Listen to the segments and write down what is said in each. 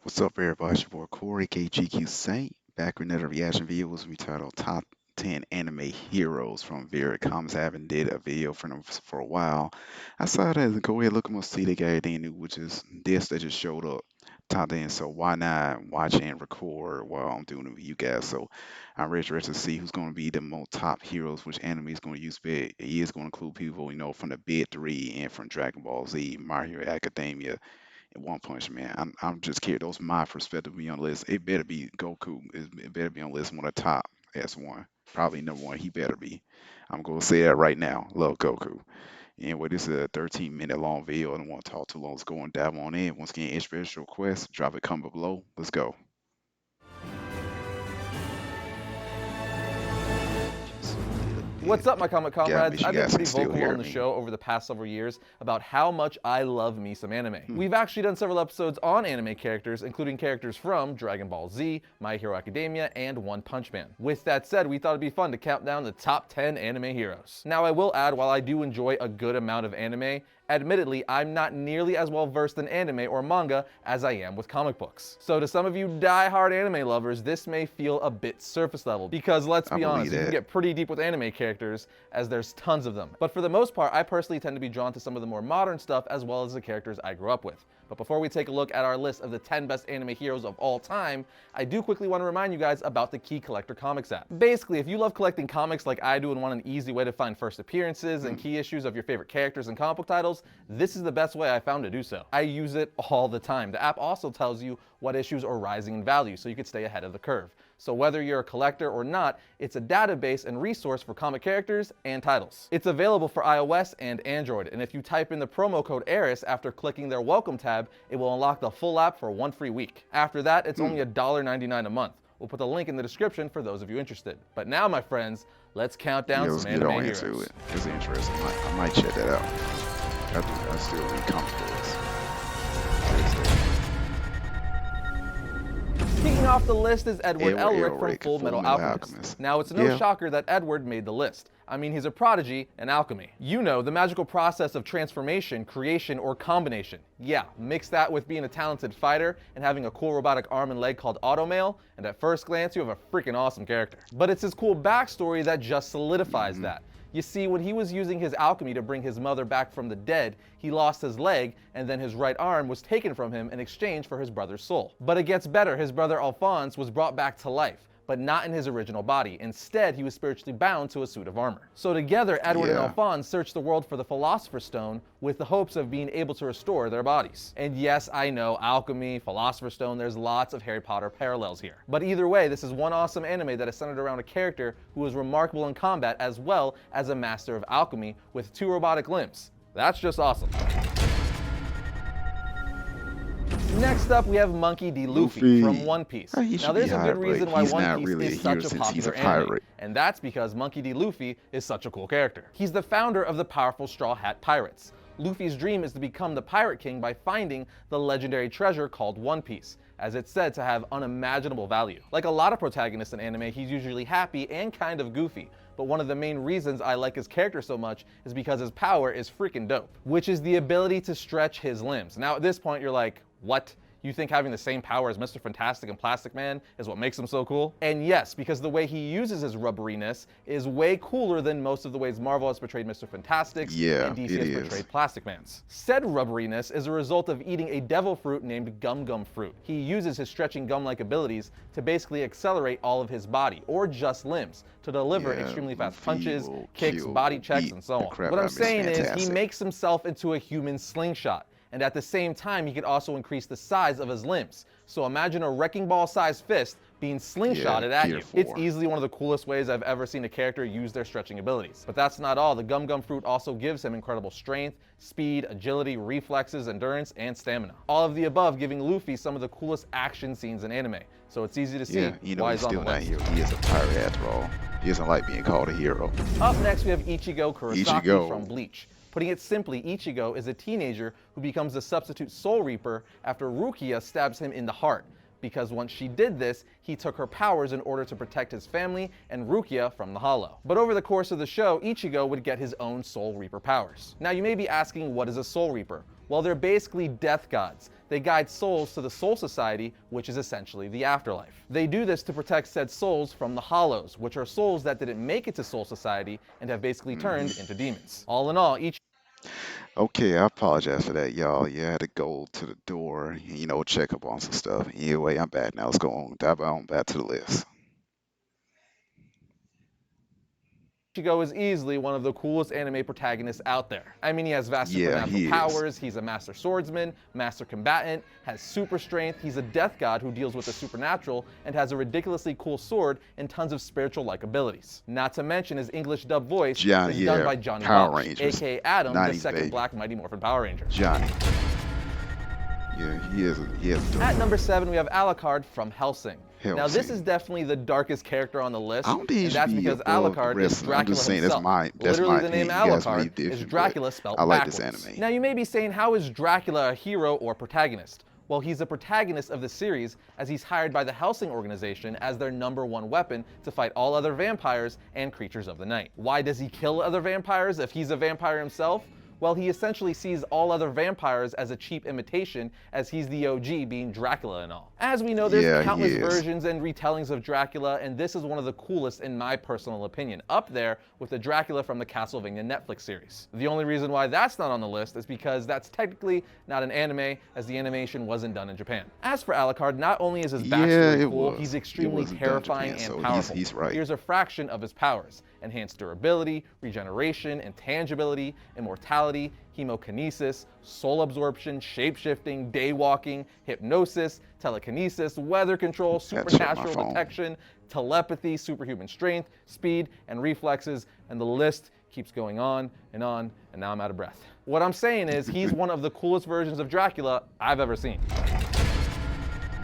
What's up, everybody? It's your boy Corey KGQ Saint back with another reaction video. Was we titled Top 10 Anime Heroes from Vera Comics. I haven't did a video for them for a while. I saw that and go ahead look at my see they got everything new, which is this that just showed up top 10. So why not watch and record while I'm doing it with you guys? So I'm ready to see who's going to be the most top heroes, which anime is going to use. It is going to include people from the Big Three and from Dragon Ball Z, My Hero Academia and One Punch Man. I'm just curious. Those my perspective be on the list. It better be Goku. It better be on the list one of the top as one. Probably number one. He better be. I'm gonna say that right now. Love Goku. Anyway, this is a 13-minute long video. I don't want to talk too long. Let's go and dive on in. Once again, any special request, drop a comment below. Let's go. What's up, my comic Got me. comrades? You I've been guys pretty can still vocal hear on the me. show over the past several years about how much I love me some anime. We've actually done several episodes on anime characters, including characters from Dragon Ball Z, My Hero Academia, and One Punch Man. With that said, we thought it'd be fun to count down the top 10 anime heroes. Now, I will add, while I do enjoy a good amount of anime, admittedly, I'm not nearly as well versed in anime or manga as I am with comic books. So to some of you die-hard anime lovers, this may feel a bit surface level, because let's I be honest, believe you can that. get pretty deep with anime characters, as there's tons of them. But for the most part, I personally tend to be drawn to some of the more modern stuff as well as the characters I grew up with. But before we take a look at our list of the 10 best anime heroes of all time, I do quickly want to remind you guys about the Key Collector Comics app. Basically, if you love collecting comics like I do and want an easy way to find first appearances and key issues of your favorite characters and comic book titles, this is the best way I found to do so. I use it all the time. The app also tells you what issues are rising in value so you can stay ahead of the curve. So whether you're a collector or not, it's a database and resource for comic characters and titles. It's available for iOS and Android, and if you type in the promo code ARIS after clicking their welcome tab, it will unlock the full app for one free week. After that, it's only $1.99 a month. We'll put the link in the description for those of you interested. But now, my friends, let's count down Yeah, let's some get anime on heroes. into it. It's interesting. I might check that out. I still read comic books. Kicking off the list is Edward Edward Elric from Elric, Full Metal Alchemist. Now, it's no Yeah. shocker that Edward made the list. I mean, he's a prodigy in alchemy. You know, the magical process of transformation, creation, or combination. Yeah, mix that with being a talented fighter and having a cool robotic arm and leg called Automail, and at first glance, you have a freaking awesome character. But it's his cool backstory that just solidifies that. You see, when he was using his alchemy to bring his mother back from the dead, he lost his leg, and then his right arm was taken from him in exchange for his brother's soul. But it gets better. His brother Alphonse was brought back to life, but not in his original body. Instead, he was spiritually bound to a suit of armor. So together, Edward and Yeah. Alphonse searched the world for the Philosopher's Stone with the hopes of being able to restore their bodies. And yes, I know, alchemy, Philosopher's Stone, there's lots of Harry Potter parallels here. But either way, this is one awesome anime that is centered around a character who is remarkable in combat as well as a master of alchemy with 2 robotic limbs. That's just awesome. Next up, we have Monkey D. Luffy from One Piece. He should Now, there's be a higher, good but reason why he's One not Piece really a is hero such a since he's a popular anime, pirate. and that's because Monkey D. Luffy is such a cool character. He's the founder of the powerful Straw Hat Pirates. Luffy's dream is to become the Pirate King by finding the legendary treasure called One Piece, as it's said to have unimaginable value. Like a lot of protagonists in anime, he's usually happy and kind of goofy, but one of the main reasons I like his character so much is because his power is freaking dope, which is the ability to stretch his limbs. Now at this point you're like, what? You think having the same power as Mr. Fantastic and Plastic Man is what makes him so cool? And yes, because the way he uses his rubberiness is way cooler than most of the ways Marvel has portrayed Mr. Fantastic's Yeah, and DC it has is. portrayed Plastic Man's. Said rubberiness is a result of eating a devil fruit named Gum Gum Fruit. He uses his stretching gum-like abilities to basically accelerate all of his body, or just limbs, to deliver Yeah, extremely fast Luffy punches, will kicks, kill, body checks, beat and so the on. crap What out I'm of Mr. saying is he Fantastic. makes himself into a human slingshot, and at the same time he could also increase the size of his limbs. So imagine a wrecking ball sized fist being slingshotted at Gear you. 4. It's easily one of the coolest ways I've ever seen a character use their stretching abilities. But that's not all. The Gum Gum Fruit also gives him incredible strength, speed, agility, reflexes, endurance, and stamina. All of the above giving Luffy some of the coolest action scenes in anime. So it's easy to see Yeah, why he's he's on the still not a list. hero. He is a pirate after all. He doesn't like being called a hero. Up next, we have Ichigo Kurosaki Ichigo. from Bleach. Putting it simply, Ichigo is a teenager who becomes a substitute Soul Reaper after Rukia stabs him in the heart, because once she did this, he took her powers in order to protect his family and Rukia from the Hollow. But over the course of the show, Ichigo would get his own Soul Reaper powers. Now you may be asking, what is a Soul Reaper? Well, they're basically death gods. They guide souls to the Soul Society, which is essentially the afterlife. They do this to protect said souls from the Hollows, which are souls that didn't make it to Soul Society and have basically turned into demons. All in all, each Okay, I apologize for that, y'all. You had to go to the door, check up on some stuff. Anyway, I'm back now. Let's go on, dive on back to the list. Ichigo is easily one of the coolest anime protagonists out there. I mean, he has vast Yeah, supernatural he is. powers, he's a master swordsman, master combatant, has super strength, he's a death god who deals with the supernatural, and has a ridiculously cool sword and tons of spiritual-like abilities. Not to mention his English dub voice is done by Johnny Power Welch, Rangers. aka Adam, the 90s, second baby. Black Mighty Morphin Power Ranger. Johnny. Yeah, he is. At number 7, we have Alucard from Hellsing. Now, this Hellsing. is definitely the darkest character on the list, I don't think he and should that's be because above the Alucard rest is of them. I'm Dracula just saying himself. that's Literally, my the name opinion. You guys may Alucard differ, is but Dracula spelled I like backwards. this anime. Now, you may be saying, how is Dracula a hero or protagonist? Well, he's a protagonist of the series as he's hired by the Hellsing organization as their #1 weapon to fight all other vampires and creatures of the night. Why does he kill other vampires if he's a vampire himself? Well, he essentially sees all other vampires as a cheap imitation, as he's the OG, being Dracula and all. As we know, there's Yeah, he countless is. versions and retellings of Dracula, and this is one of the coolest in my personal opinion, up there with the Dracula from the Castlevania Netflix series. The only reason why that's not on the list is because that's technically not an anime, as the animation wasn't done in Japan. As for Alucard, not only is his backstory it cool, was. he's It extremely wasn't done in terrifying Japan, and so powerful. he's right. Here's a fraction of his powers: enhanced durability, regeneration, intangibility, immortality, hemokinesis, soul absorption, shapeshifting, daywalking, hypnosis, telekinesis, weather control, supernatural phone. detection, telepathy, superhuman strength, speed, and reflexes, and the list keeps going on, and now I'm out of breath. What I'm saying is he's one of the coolest versions of Dracula I've ever seen.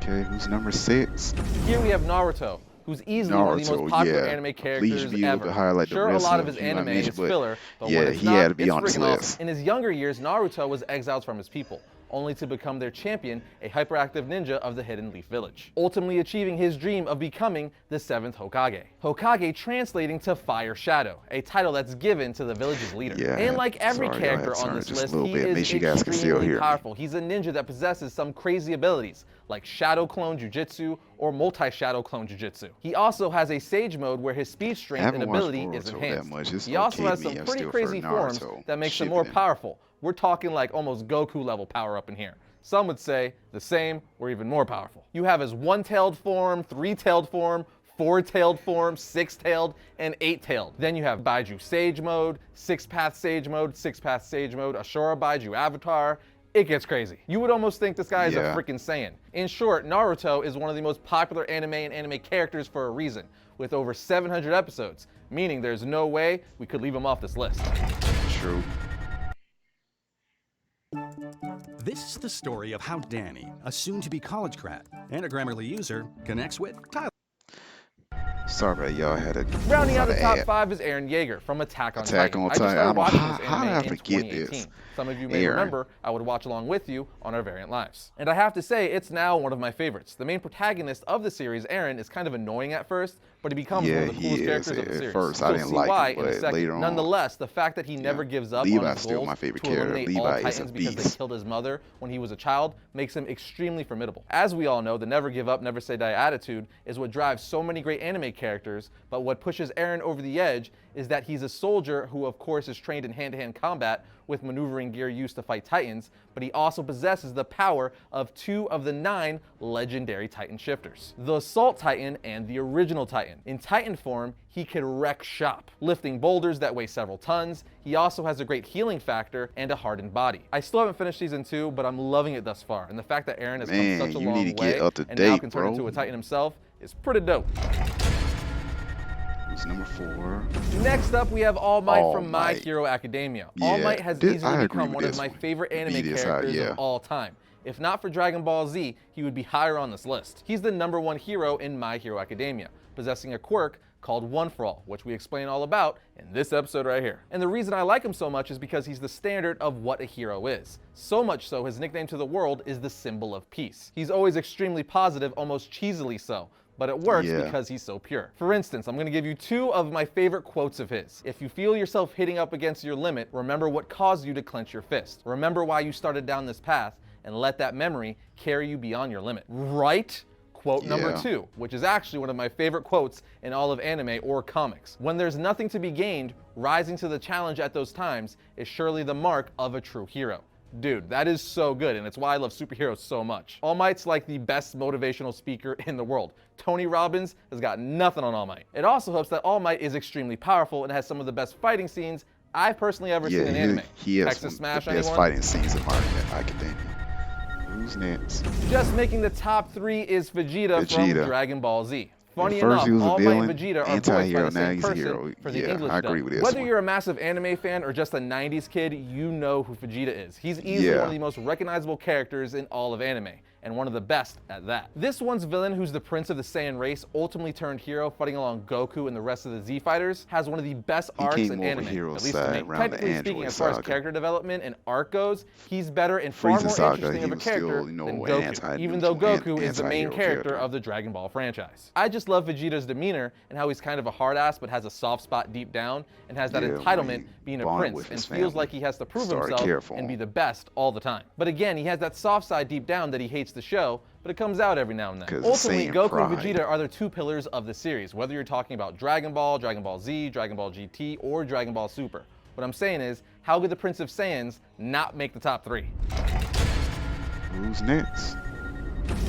Okay, who's number 6? Here we have Naruto, who's easily one of the most Naruto, popular yeah. anime Please characters be able to ever. highlight the Sure, a rest lot of of his you know what I anime mentioned, is but filler, but yeah, when it's he not, had to be it's on this freaking awesome. list. In his younger years, Naruto was exiled from his people, only to become their champion, a hyperactive ninja of the Hidden Leaf Village, ultimately achieving his dream of becoming the 7th Hokage. Hokage translating to Fire Shadow, a title that's given to the village's leader. Yeah, And like every sorry, character y'all, on sorry, this just a list, little he bit. is Make sure you guys can still extremely hear me. powerful. He's a ninja that possesses some crazy abilities, like Shadow Clone Jujutsu or Multi-Shadow Clone Jujutsu. He also has a Sage Mode where his speed, strength, and haven't watched ability is Boruto that enhanced. much. It's He also okay has me. some I'm pretty still crazy for forms Naruto. that makes him Ship more it in. powerful. We're talking like almost Goku level power up in here. Some would say the same or even more powerful. You have his 1-tailed form, 3-tailed form, 4-tailed form, 6-tailed, and 8-tailed. Then you have Baiju Sage Mode, 6-Path Sage Mode, 6-Path Sage Mode, Ashura Baiju Avatar. It gets crazy. You would almost think this guy is a Yeah. freaking Saiyan. In short, Naruto is one of the most popular anime and anime characters for a reason, with over 700 episodes, meaning there's no way we could leave him off this list. True. This is the story of how Danny, a soon-to-be college grad and a Grammarly user, connects with Tyler. Sorry about that, y'all. Had a Rounding out the top ad. 5 is Eren Yeager from Attack on Attack Titan. on I just Titan. started watching How- this how did anime I in forget 2018. this? Some of you may Eren. remember I would watch along with you on our Variant Lives. And I have to say, it's now one of my favorites. The main protagonist of the series, Eren, is kind of annoying at first, but he becomes one Yeah, of the he coolest is. characters of the At series. first, I You'll didn't see like why him, in a but second. later on- Nonetheless, the fact that he never gives up on Levi's his still goals my favorite to character. eliminate all Levi is a Titans because they beast. killed his mother when he was a child makes him extremely formidable. As we all know, the never give up, never say die attitude is what drives so many great anime characters, but what pushes Eren over the edge is that he's a soldier who of course is trained in hand-to-hand combat with maneuvering gear used to fight Titans, but he also possesses the power of 2 of the 9 legendary Titan shifters, the Assault Titan and the original Titan. In Titan form, he can wreck shop, lifting boulders that weigh several tons. He also has a great healing factor and a hardened body. I still haven't finished season 2, but I'm loving it thus far, and the fact that Eren has Man, come such a you long need to way get up to and now date, can turn bro. into a Titan himself is pretty dope. Who's number 4? Next up, we have All Might All from My Might. Hero Academia. All Yeah, Might has this- easily I agree become with one of this my one. favorite anime Beat his characters yeah. of all time. If not for Dragon Ball Z, he would be higher on this list. He's the #1 hero in My Hero Academia, possessing a quirk called One for All, which we explain all about in this episode right here. And the reason I like him so much is because he's the standard of what a hero is. So much so, his nickname to the world is the symbol of peace. He's always extremely positive, almost cheesily so, but it works Yeah. because he's so pure. For instance, I'm going to give you two of my favorite quotes of his. If you feel yourself hitting up against your limit, remember what caused you to clench your fist. Remember why you started down this path, and let that memory carry you beyond your limit. Right? Quote number Yeah. 2, which is actually one of my favorite quotes in all of anime or comics. When there's nothing to be gained, rising to the challenge at those times is surely the mark of a true hero. Dude, that is so good, and it's why I love superheroes so much. All Might's like the best motivational speaker in the world. Tony Robbins has got nothing on All Might. It also helps that All Might is extremely powerful and has some of the best fighting scenes I've personally ever seen in anime. he has Texas one of Smash, the best anyone? fighting scenes in my academia. Who's next? Just making the top 3 is Vegeta from Vegeta. Dragon Ball Z. Funny At first enough, he was a All Might and villain, Vegeta are voiced anti-hero, by the now same he's a person hero. for the Yeah, English I agree dub. with this Whether one. you're a massive anime fan or just a 90s kid, you know who Vegeta is. He's easily Yeah. one of the most recognizable characters in all of anime, and one of the best at that. This one's villain, who's the prince of the Saiyan race, ultimately turned hero, fighting along Goku and the rest of the Z Fighters, has one of the best He arcs came in more of a anime, hero at least to side me. around the Technically speaking, Android as far as saga. character development and arc goes, he's better and far Frieza more saga, interesting he of a was character still, you know, than an Goku, even though anti-neutral Goku is the main anti-hero character character. of the Dragon Ball franchise. I just love Vegeta's demeanor and how he's kind of a hard ass but has a soft spot deep down and has that Yeah, when entitlement he being a bonded prince with and his feels family, like he has to prove started himself care for and be him. the best all the time. But again, he has that soft side deep down that he hates the show, but it comes out every now and then. 'Cause Ultimately, Saiyan Goku and pride. Vegeta are the two pillars of the series, whether you're talking about Dragon Ball Z, Dragon Ball GT, or Dragon Ball Super. What I'm saying is, how could the Prince of Saiyans not make the top 3? Who's next?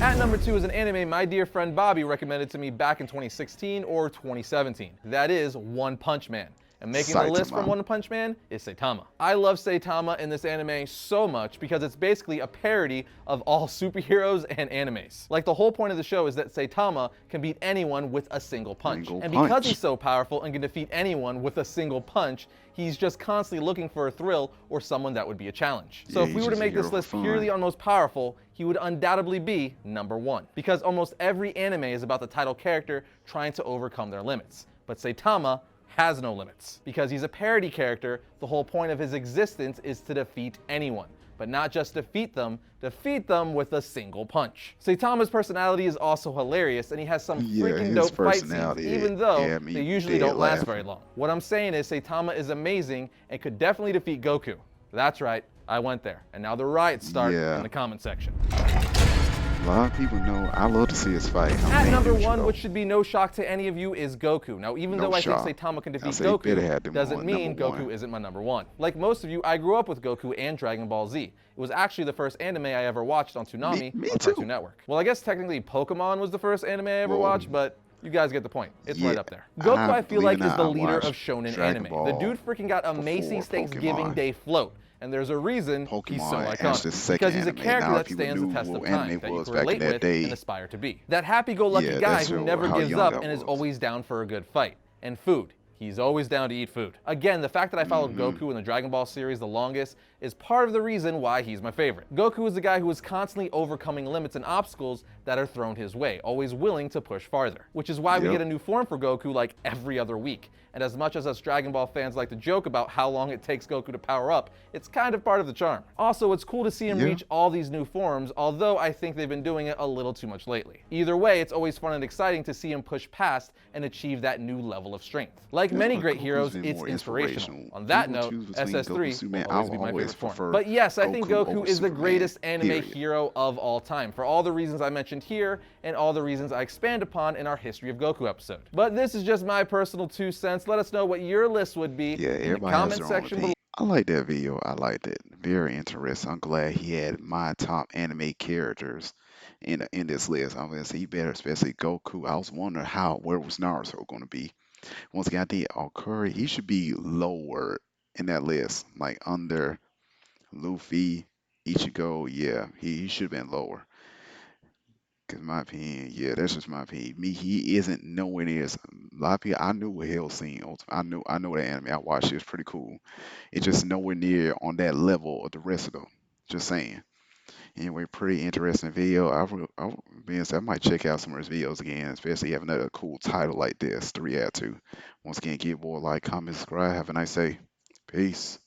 At number 2 is an anime my dear friend Bobby recommended to me back in 2016 or 2017. That is One Punch Man. And making the list from Saitama. One Punch Man is Saitama. I love Saitama in this anime so much because it's basically a parody of all superheroes and animes. Like, the whole point of the show is that Saitama can beat anyone with a single punch. Single And because punch. he's so powerful and can defeat anyone with a single punch, he's just constantly looking for a thrill or someone that would be a challenge. So Yeah, if we he's were to just a make this hero for list fun. purely on most powerful, he would undoubtedly be number 1. Because almost every anime is about the title character trying to overcome their limits. But Saitama has no limits. Because he's a parody character, the whole point of his existence is to defeat anyone. But not just defeat them with a single punch. Saitama's personality is also hilarious, and he has some Yeah, freaking his dope fight scenes, personality, even though yeah, me they usually dead don't last laughing. very long. What I'm saying is Saitama is amazing and could definitely defeat Goku. That's right, I went there. And now the riots start Yeah. in the comment section. A lot of people know I love to see his fight. At number 1, which should be no shock to any of you, is Goku. Now, even No though I shock. think Saitama can defeat say he better have Goku, them doesn't on mean number Goku 1. isn't my number 1. Like most of you, I grew up with Goku and Dragon Ball Z. It was actually the first anime I ever watched on Toonami Me or too. Cartoon Network. Well, I guess technically Pokemon was the first anime I ever Whoa. watched, but you guys get the point. It's Yeah, right up there. Goku, I feel believe like, it is or the not, I leader of watched shonen Dragon anime. Ball The dude freaking got a Macy's before Thanksgiving Pokemon. Day float. And there's a reason he's so Pokemon iconic. actually second Because he's a anime. character Now that people stands the knew test of what time, anime that you was can back in relate that with day. and aspire to be. That happy-go-lucky Yeah, guy that's who how- never how gives young up I and is was. always down for a good fight. And food. He's always down to eat food. Again, the fact that I followed Mm-hmm. Goku in the Dragon Ball series the longest is part of the reason why he's my favorite. Goku is the guy who is constantly overcoming limits and obstacles that are thrown his way, always willing to push farther. Which is why we Yep. get a new form for Goku like every other week. And as much as us Dragon Ball fans like to joke about how long it takes Goku to power up, it's kind of part of the charm. Also, it's cool to see him Yeah. reach all these new forms, although I think they've been doing it a little too much lately. Either way, it's always fun and exciting to see him push past and achieve that new level of strength. Like many but great Goku's heroes, been it's more inspirational. inspirational. On that People note, choose between SS3 Goku, Superman. will always I be my always favorite form. prefer But yes, I think Goku Goku over is the Superman, greatest anime period. hero of all time, for all the reasons I mentioned here and all the reasons I expand upon in our History of Goku episode. But this is just my personal 2 cents. Let us know what your list would be Yeah, in the everybody has comment their own section below. opinion. I like that video. I liked it. Very interesting. I'm glad he had my top anime characters in this list. I'm gonna say he better, especially Goku. I was wondering where was Naruto going to be. Once again, I think Curry, he should be lower in that list, like under Luffy, Ichigo. Yeah, he should have been lower. Cause my opinion, yeah, that's just my opinion. He isn't nowhere near. A lot of people, I knew what Hellsing. I know that anime. I watched it. It's pretty cool. It's just nowhere near on that level of the rest of them. Just saying. Anyway, pretty interesting video. I might check out some of his videos again, especially having another cool title like this to react to. Once again, give boy a like, comment, subscribe. Have a nice day. Peace.